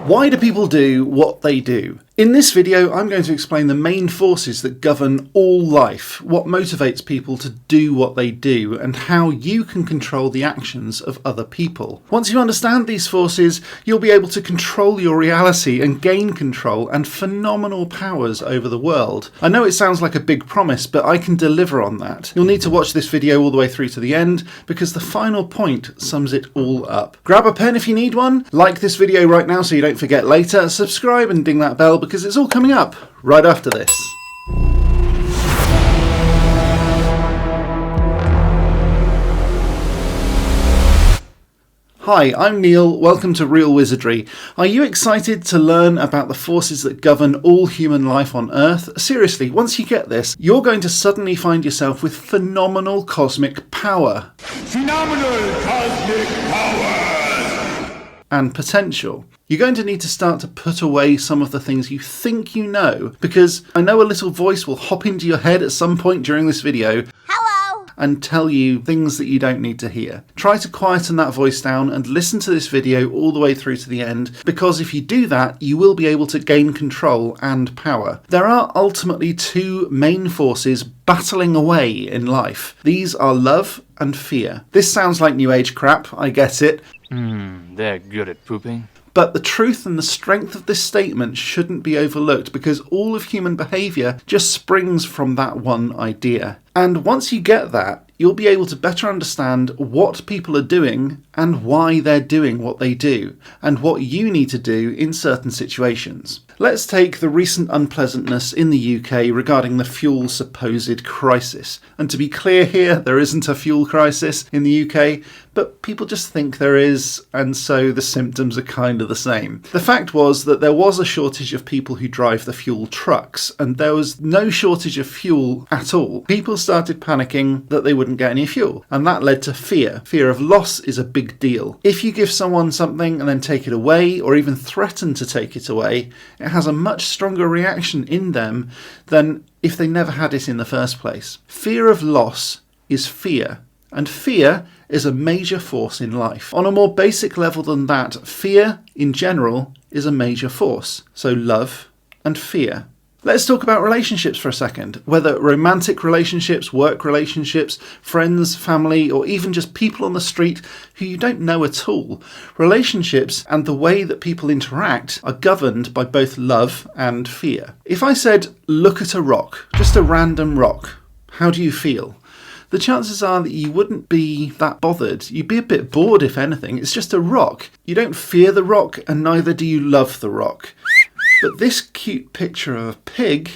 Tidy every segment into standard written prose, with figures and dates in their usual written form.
Why do people do what they do? In this video, I'm going to explain the main forces that govern all life, what motivates people to do what they do, and how you can control the actions of other people. Once you understand these forces, you'll be able to control your reality and gain control and phenomenal powers over the world. I know it sounds like a big promise, but I can deliver on that. You'll need to watch this video all the way through to the end, because the final point sums it all up. Grab a pen if you need one, like this video right now so you don't forget later, subscribe and ding that bell because it's all coming up right after this. Hi, I'm Neil, welcome to Real Wizardry. Are you excited to learn about the forces that govern all human life on Earth? Seriously, once you get this, you're going to suddenly find yourself with phenomenal cosmic power. Phenomenal cosmic power! And potential. You're going to need to start to put away some of the things you think you know, because I know a little voice will hop into your head at some point during this video and tell you things that you don't need to hear. Try to quieten that voice down and listen to this video all the way through to the end, because if you do that, you will be able to gain control and power. There are ultimately two main forces battling away in life. These are love and fear. This sounds like New Age crap, I get it. They're good at pooping. But the truth and the strength of this statement shouldn't be overlooked, because all of human behaviour just springs from that one idea. And once you get that, you'll be able to better understand what people are doing and why they're doing what they do, and what you need to do in certain situations. Let's take the recent unpleasantness in the UK regarding the fuel supposed crisis. And to be clear here, there isn't a fuel crisis in the UK, but people just think there is, and so the symptoms are kind of the same. The fact was that there was a shortage of people who drive the fuel trucks, and there was no shortage of fuel at all. People started panicking that they wouldn't get any fuel, and that led to fear. Fear of loss is a big deal. If you give someone something and then take it away, or even threaten to take it away, it has a much stronger reaction in them than if they never had it in the first place. Fear of loss is fear, and fear is a major force in life. On a more basic level than that, fear in general is a major force. So love and fear. Let's talk about relationships for a second, whether romantic relationships, work relationships, friends, family, or even just people on the street who you don't know at all. Relationships and the way that people interact are governed by both love and fear. If I said, look at a rock, just a random rock, how do you feel? The chances are that you wouldn't be that bothered. You'd be a bit bored if anything. It's just a rock. You don't fear the rock, and neither do you love the rock. But this cute picture of a pig,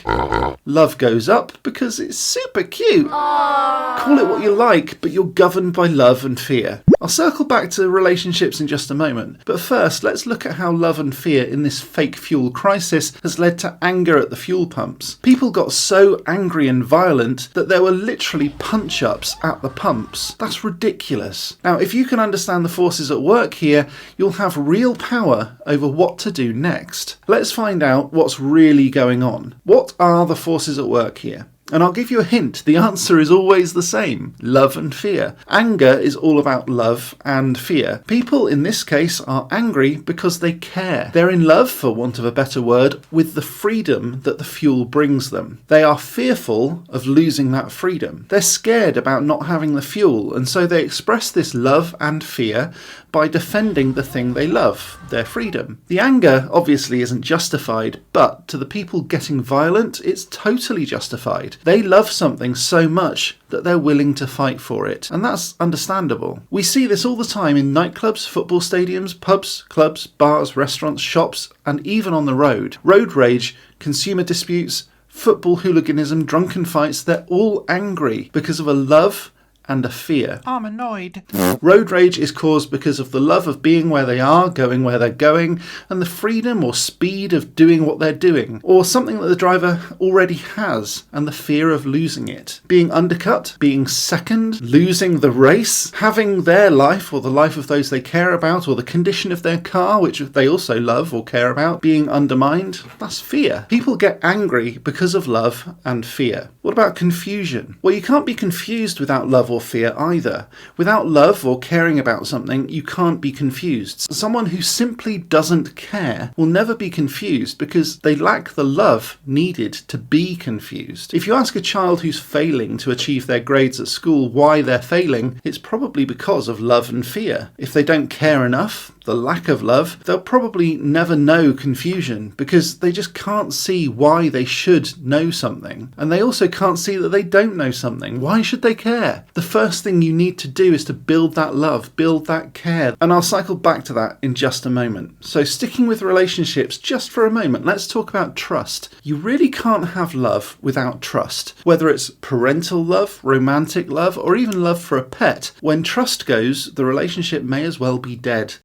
love goes up because it's super cute. Aww. Call it what you like, but you're governed by love and fear. I'll circle back to relationships in just a moment, but first let's look at how love and fear in this fake fuel crisis has led to anger at the fuel pumps. People got so angry and violent that there were literally punch-ups at the pumps. That's ridiculous. Now, if you can understand the forces at work here, you'll have real power over what to do next. Let's find out what's really going on. What are the forces at work here? And I'll give you a hint, the answer is always the same, love and fear. Anger is all about love and fear. People in this case are angry because they care. They're in love, for want of a better word, with the freedom that the fuel brings them. They are fearful of losing that freedom. They're scared about not having the fuel, and so they express this love and fear by defending the thing they love, their freedom. The anger obviously isn't justified, but to the people getting violent, it's totally justified. They love something so much that they're willing to fight for it, and that's understandable. We see this all the time in nightclubs, football stadiums, pubs, clubs, bars, restaurants, shops, and even on the road. Road rage, consumer disputes, football hooliganism, drunken fights, they're all angry because of a love and a fear. I'm annoyed. Road rage is caused because of the love of being where they are, going where they're going, and the freedom or speed of doing what they're doing, or something that the driver already has, and the fear of losing it. Being undercut, being second, losing the race, having their life or the life of those they care about, or the condition of their car, which they also love or care about, being undermined, that's fear. People get angry because of love and fear. What about confusion? Well, you can't be confused without love or or fear either. Without love or caring about something, you can't be confused. Someone who simply doesn't care will never be confused because they lack the love needed to be confused. If you ask a child who's failing to achieve their grades at school why they're failing, it's probably because of love and fear. If they don't care enough, the lack of love, they'll probably never know confusion because they just can't see why they should know something. And they also can't see that they don't know something. Why should they care? The first thing you need to do is to build that love, build that care. And I'll cycle back to that in just a moment. So sticking with relationships just for a moment, let's talk about trust. You really can't have love without trust. Whether it's parental love, romantic love, or even love for a pet, when trust goes, the relationship may as well be dead.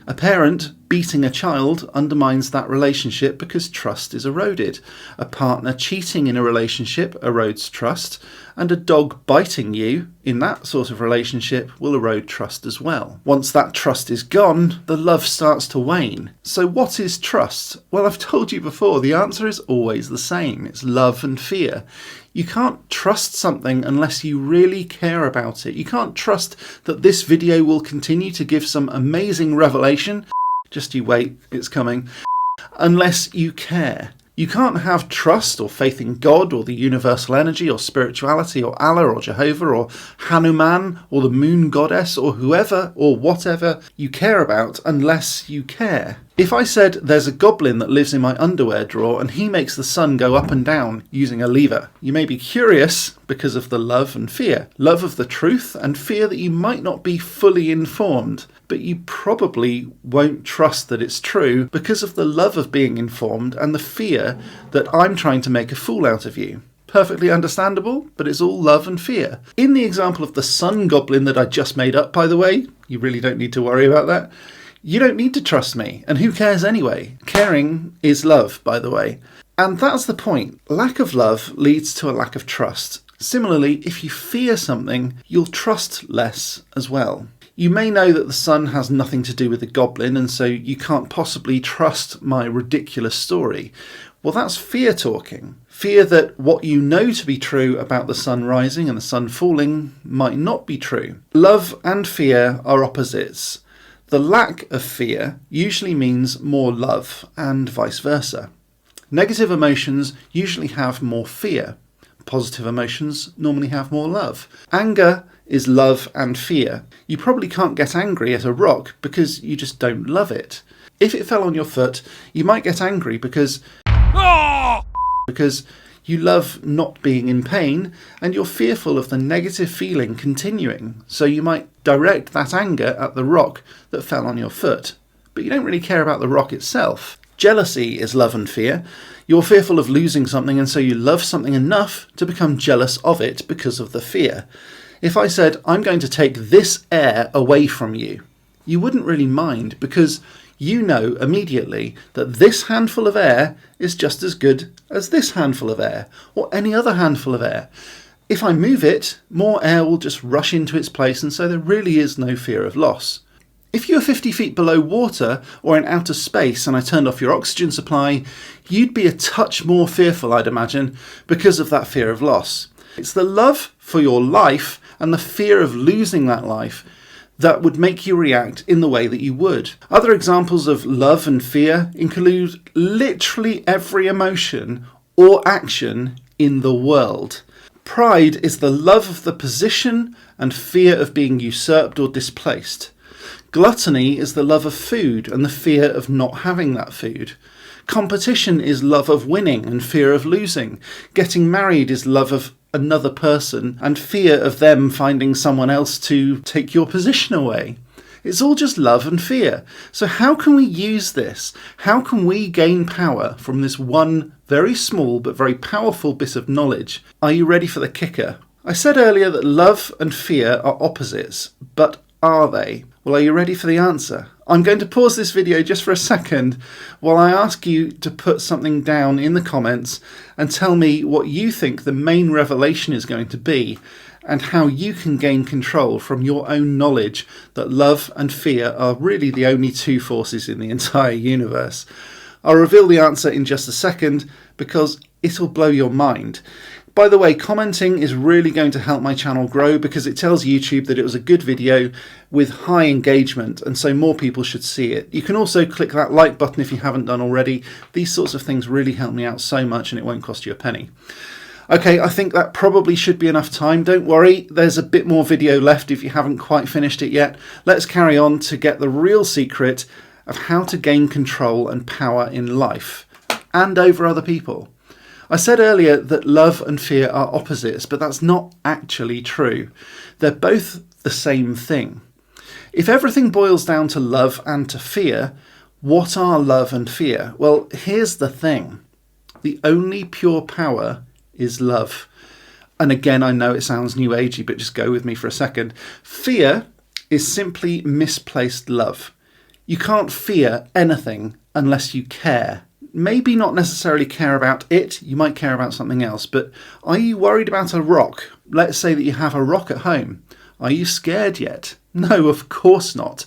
A parent beating a child undermines that relationship because trust is eroded. A partner cheating in a relationship erodes trust, and a dog biting you in that sort of relationship will erode trust as well. Once that trust is gone, the love starts to wane. So what is trust? Well, I've told you before, the answer is always the same. It's love and fear. You can't trust something unless you really care about it. You can't trust that this video will continue to give some amazing revelation. Just you wait, it's coming. Unless you care. You can't have trust or faith in God or the universal energy or spirituality or Allah or Jehovah or Hanuman or the moon goddess or whoever or whatever you care about unless you care. If I said there's a goblin that lives in my underwear drawer and he makes the sun go up and down using a lever, you may be curious because of the love and fear. Love of the truth and fear that you might not be fully informed, but you probably won't trust that it's true because of the love of being informed and the fear that I'm trying to make a fool out of you. Perfectly understandable, but it's all love and fear. In the example of the sun goblin that I just made up, by the way, you really don't need to worry about that. You don't need to trust me, and who cares anyway? Caring is love, by the way. And that's the point. Lack of love leads to a lack of trust. Similarly, if you fear something, you'll trust less as well. You may know that the sun has nothing to do with the goblin, and so you can't possibly trust my ridiculous story. Well, that's fear talking. Fear that what you know to be true about the sun rising and the sun falling might not be true. Love and fear are opposites. The lack of fear usually means more love, and vice versa. Negative emotions usually have more fear. Positive emotions normally have more love. Anger is love and fear. You probably can't get angry at a rock because you just don't love it. If it fell on your foot, you might get angry because you love not being in pain and you're fearful of the negative feeling continuing. So you might direct that anger at the rock that fell on your foot. But you don't really care about the rock itself. Jealousy is love and fear. You're fearful of losing something and so you love something enough to become jealous of it because of the fear. If I said, I'm going to take this air away from you, you wouldn't really mind because you know immediately that this handful of air is just as good as this handful of air, or any other handful of air. If I move it, more air will just rush into its place, and so there really is no fear of loss. If you were 50 feet below water or in outer space and I turned off your oxygen supply, you'd be a touch more fearful, I'd imagine, because of that fear of loss. It's the love for your life and the fear of losing that life that would make you react in the way that you would. Other examples of love and fear include literally every emotion or action in the world. Pride is the love of the position and fear of being usurped or displaced. Gluttony is the love of food and the fear of not having that food. Competition is love of winning and fear of losing. Getting married is love of another person and fear of them finding someone else to take your position away. It's all just love and fear. So how can we use this? How can we gain power from this one very small but very powerful bit of knowledge? Are you ready for the kicker? I said earlier that love and fear are opposites, but are they? Well, are you ready for the answer? I'm going to pause this video just for a second while I ask you to put something down in the comments and tell me what you think the main revelation is going to be and how you can gain control from your own knowledge that love and fear are really the only two forces in the entire universe. I'll reveal the answer in just a second because it'll blow your mind. By the way, commenting is really going to help my channel grow because it tells YouTube that it was a good video with high engagement, and so more people should see it. You can also click that like button if you haven't done already. These sorts of things really help me out so much, and it won't cost you a penny. Okay, I think that probably should be enough time. Don't worry, there's a bit more video left if you haven't quite finished it yet. Let's carry on to get the real secret of how to gain control and power in life and over other people. I said earlier that love and fear are opposites, but that's not actually true. They're both the same thing. If everything boils down to love and to fear, what are love and fear? Well, here's the thing. The only pure power is love. And again, I know it sounds new agey, but just go with me for a second. Fear is simply misplaced love. You can't fear anything unless you care. Maybe not necessarily care about it, you might care about something else, but are you worried about a rock? Let's say that you have a rock at home. Are you scared yet? No, of course not.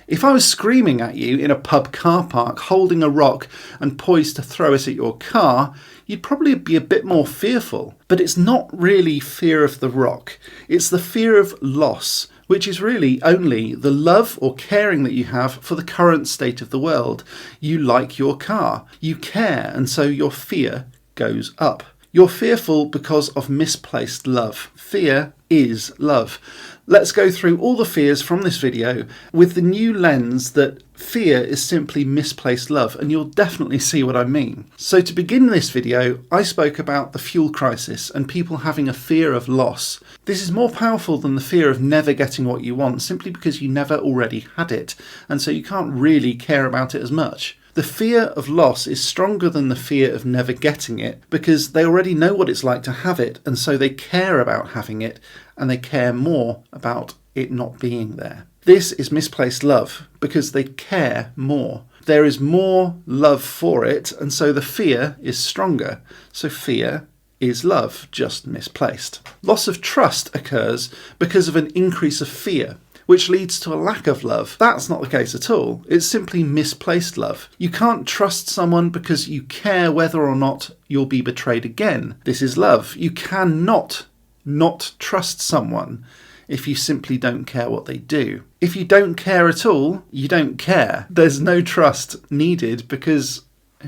If I was screaming at you in a pub car park, holding a rock and poised to throw it at your car, you'd probably be a bit more fearful. But it's not really fear of the rock. It's the fear of loss, which is really only the love or caring that you have for the current state of the world. You like your car. You care, and so your fear goes up. You're fearful because of misplaced love. Fear is love. Let's go through all the fears from this video with the new lens that fear is simply misplaced love, and you'll definitely see what I mean. So to begin this video, I spoke about the fuel crisis and people having a fear of loss. This is more powerful than the fear of never getting what you want, simply because you never already had it, and so you can't really care about it as much. The fear of loss is stronger than the fear of never getting it because they already know what it's like to have it, and so they care about having it, and they care more about it not being there. This is misplaced love because they care more. There is more love for it, and so the fear is stronger. So fear is love, just misplaced. Loss of trust occurs because of an increase of fear, which leads to a lack of love. That's not the case at all. It's simply misplaced love. You can't trust someone because you care whether or not you'll be betrayed again. This is love. You cannot not trust someone if you simply don't care what they do. If you don't care at all, you don't care. There's no trust needed because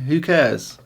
who cares?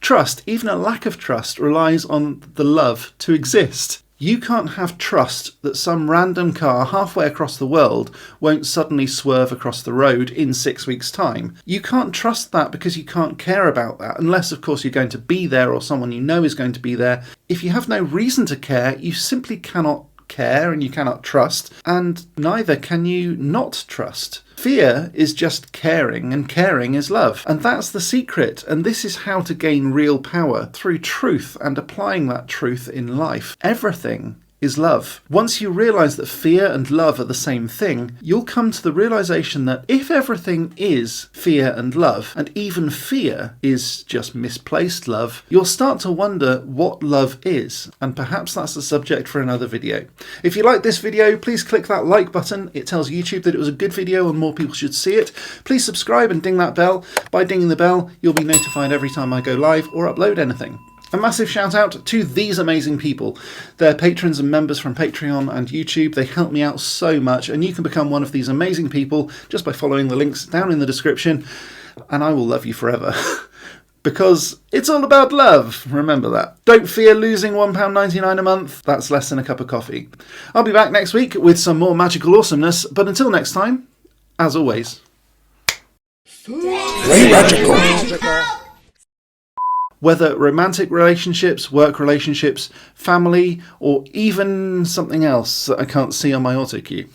Trust, even a lack of trust, relies on the love to exist. You can't have trust that some random car halfway across the world won't suddenly swerve across the road in 6 weeks' time. You can't trust that because you can't care about that, unless of course you're going to be there or someone you know is going to be there. If you have no reason to care, you simply cannot care and you cannot trust, and neither can you not trust. Fear is just caring, and caring is love. And that's the secret, and this is how to gain real power, through truth and applying that truth in life. Everything is love. Once you realise that fear and love are the same thing, you'll come to the realisation that if everything is fear and love, and even fear is just misplaced love, you'll start to wonder what love is, and perhaps that's a subject for another video. If you like this video, please click that like button. It tells YouTube that it was a good video and more people should see it. Please subscribe and ding that bell. By dinging the bell, you'll be notified every time I go live or upload anything. A massive shout out to these amazing people. They're patrons and members from Patreon and YouTube. They help me out so much, and you can become one of these amazing people just by following the links down in the description, and I will love you forever. Because it's all about love, remember that. Don't fear losing £1.99 a month, that's less than a cup of coffee. I'll be back next week with some more magical awesomeness, but until next time, as always, Stay magical. whether romantic relationships, work relationships, family, or even something else that I can't see on my auto cue.